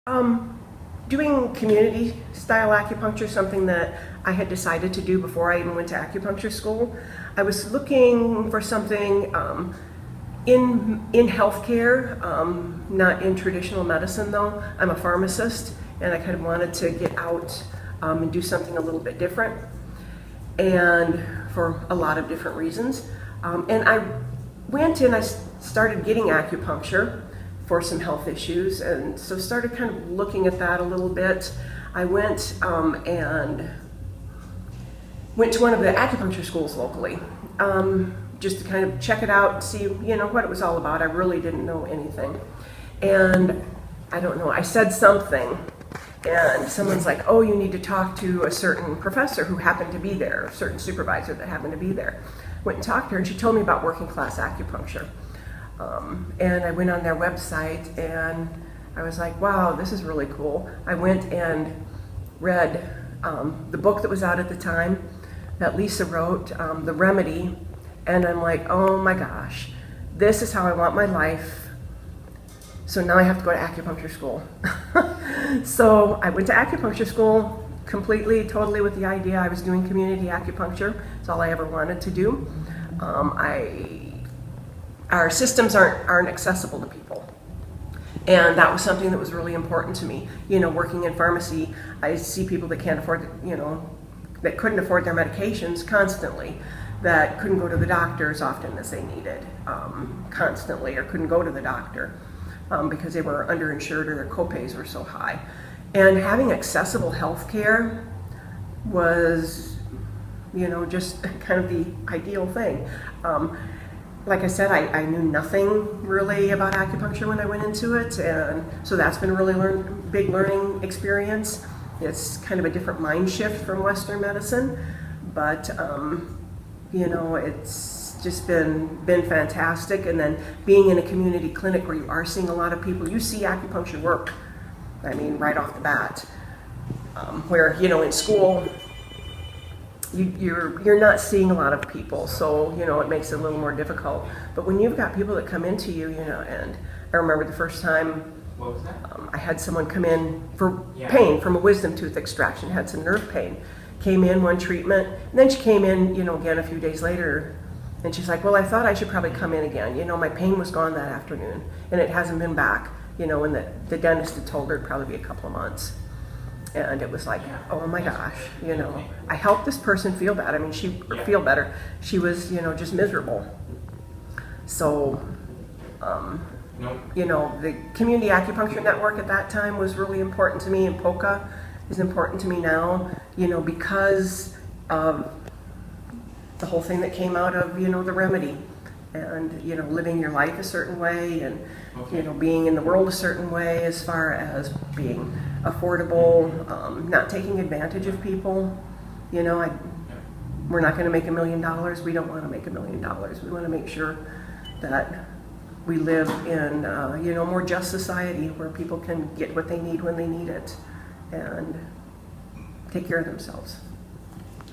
Doing community style acupuncture, something that I had decided to do before I even went to acupuncture school. I was looking for something in healthcare, not in traditional medicine though. I'm a pharmacist and I kind of wanted to get out and do something a little bit different, and for a lot of different reasons. And I went and I started getting acupuncture for some health issues, and so started kind of looking at that a little bit. I went and went to one of the acupuncture schools locally, just to kind of check it out and see, you know, what it was all about. I really didn't know anything, and I don't know, I said something, and someone's like, "Oh, you need to talk to a certain professor who happened to be there, a certain supervisor that happened to be there." Went and talked to her, and she told me about working class acupuncture. And I went on their website and I was like, wow, this is really cool. I went and read the book that was out at the time that Lisa wrote, The Remedy, and I'm like, oh my gosh, this is how I want my life. So now I have to go to acupuncture school. So I went to acupuncture school completely, totally with the idea I was doing community acupuncture. It's all I ever wanted to do. Our systems aren't accessible to people, and that was something that was really important to me. You know, working in pharmacy, I see people that can't afford, you know, that couldn't afford their medications constantly, that couldn't go to the doctor as often as they needed constantly, or couldn't go to the doctor because they were underinsured or their copays were so high. And having accessible health care was, you know, just kind of the ideal thing. Like I said, I knew nothing really about acupuncture when I went into it, and so that's been a really big learning experience. It's kind of a different mind shift from Western medicine, but you know, it's just been fantastic. And then being in a community clinic where you are seeing a lot of people, you see acupuncture work, I mean, right off the bat. Where, you know, in school, you're not seeing a lot of people, so you know it makes it a little more difficult. But when you've got people that come into you, you know, and I remember the first time I had someone come in for pain from a wisdom tooth extraction, had some nerve pain, came in one treatment, and then she came in, you know, again a few days later, and she's like, well, I thought I should probably come in again. You know, my pain was gone that afternoon, and it hasn't been back. You know, and the dentist had told her it'd probably be a couple of months. And it was like, oh my gosh, you know, I helped this person feel better. I mean, feel better. She was, you know, just miserable. So, you know, the community acupuncture network at that time was really important to me, and Poca is important to me now, you know, because of the whole thing that came out of, you know, The Remedy, and, you know, living your life a certain way, and, you know, being in the world a certain way as far as being affordable, not taking advantage of people. You know, we're not going to make $1 million. We don't want to make $1 million. We want to make sure that we live in, you know, a more just society where people can get what they need when they need it and take care of themselves.